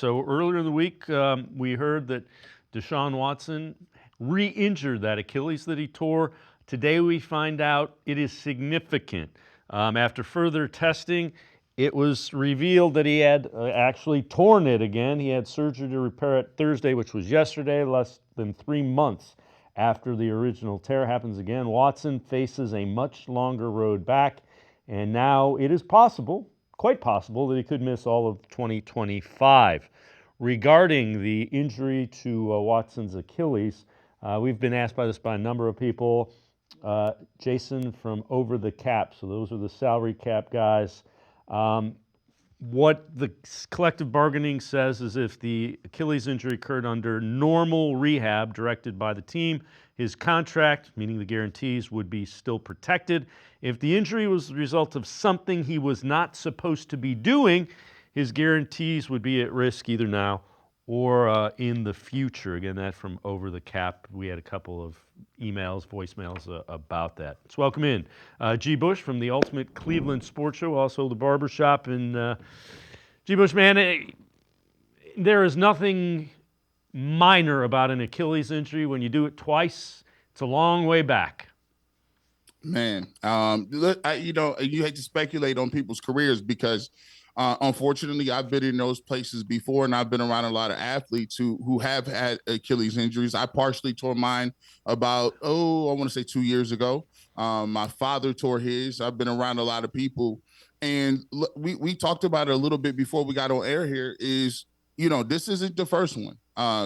So earlier in the week, we heard that Deshaun Watson re-injured that Achilles that he tore. Today we find out it is significant. After further testing, it was revealed that he had actually torn it again. He had surgery to repair it Thursday, which was yesterday, less than 3 months after the original tear. Happens again. Watson faces a much longer road back, and now it is possible, quite possible, that he could miss all of 2025. Regarding the injury to Watson's Achilles, we've been asked by a number of people. Jason from Over the Cap, so those are the salary cap guys. What the collective bargaining says is if the Achilles injury occurred under normal rehab directed by the team, his contract, meaning the guarantees, would be still protected. If the injury was the result of something he was not supposed to be doing, his guarantees would be at risk either now or in the future. Again, that from Over the Cap. We had a couple of emails, voicemails about that. Let's welcome in G. Bush from the Ultimate Cleveland Sports Show, also the barbershop. And G. Bush, man, there is nothing minor about an Achilles injury. When you do it twice, it's a long way back. Man, you hate to speculate on people's careers because unfortunately, I've been in those places before, and I've been around a lot of athletes who have had Achilles injuries. I partially tore mine about, I want to say 2 years ago. My father tore his. I've been around a lot of people, and we talked about it a little bit before we got on air here. This isn't the first one.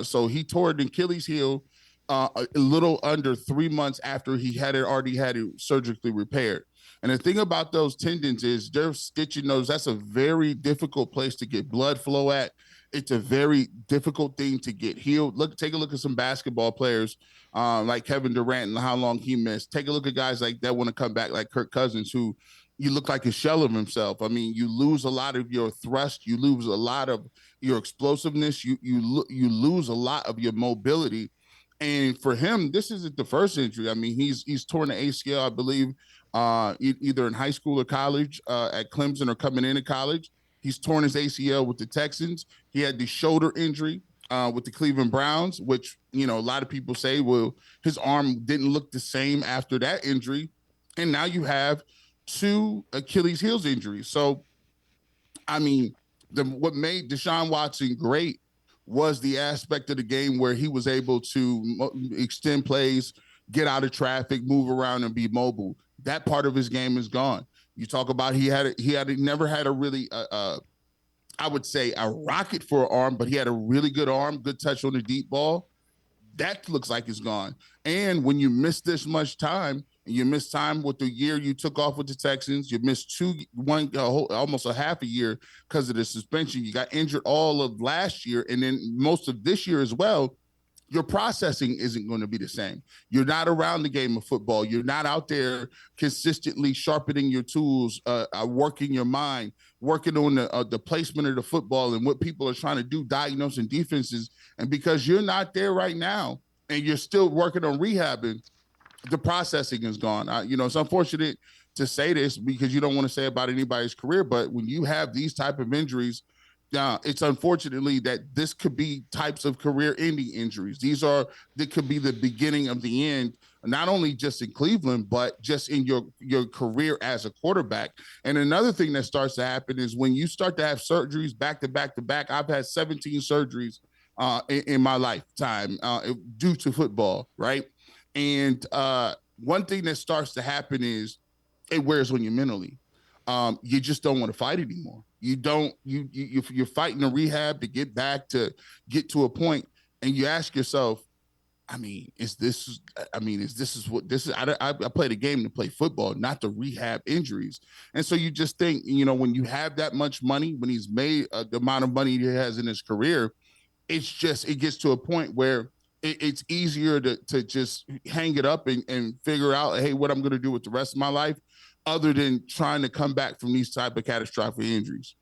So he tore an Achilles heel a little under 3 months after he had already had it surgically repaired. And the thing about those tendons is they're stitching those. That's a very difficult place to get blood flow at. It's a very difficult thing to get healed. Take a look at some basketball players like Kevin Durant and how long he missed. Take a look at guys like that want to come back, like Kirk Cousins, who you look like a shell of himself. I mean, you lose a lot of your thrust. You lose a lot of your explosiveness. You lose a lot of your mobility. And for him, this isn't the first injury. I mean, he's torn the ACL, I believe, either in high school or college at Clemson or coming into college. He's torn his ACL with the Texans. He had the shoulder injury with the Cleveland Browns, which, a lot of people say, well, his arm didn't look the same after that injury. And now you have 2 Achilles heels injuries. So, I mean, what made Deshaun Watson great was the aspect of the game where he was able to extend plays, get out of traffic, move around, and be mobile. That part of his game is gone. You talk about he never had a really I would say a rocket for an arm, but he had a really good arm, good touch on the deep ball. That looks like it's gone. And when you miss this much time, and you missed time with the year you took off with the Texans, you missed almost a half a year because of the suspension. You got injured all of last year and then most of this year as well. Your processing isn't going to be the same. You're not around the game of football. You're not out there consistently sharpening your tools, working your mind, working on the placement of the football and what people are trying to do, diagnosing defenses. And because you're not there right now and you're still working on rehabbing, the processing is gone. It's unfortunate to say this because you don't want to say about anybody's career, but when you have these type of injuries, it's unfortunately that this could be types of career-ending injuries. That could be the beginning of the end, not only just in Cleveland, but just in your career as a quarterback. And another thing that starts to happen is when you start to have surgeries back to back to back. I've had 17 surgeries in my lifetime due to football, right? And one thing that starts to happen is it wears on you mentally. You just don't want to fight anymore. You're fighting the rehab to get to a point, and you ask yourself, is this what this is? I played a game to play football, not to rehab injuries. And so you just think, when you have that much money, when he's made the amount of money he has in his career, it gets to a point where it's easier to just hang it up and figure out, hey, what I'm going to do with the rest of my life, other than trying to come back from these type of catastrophic injuries.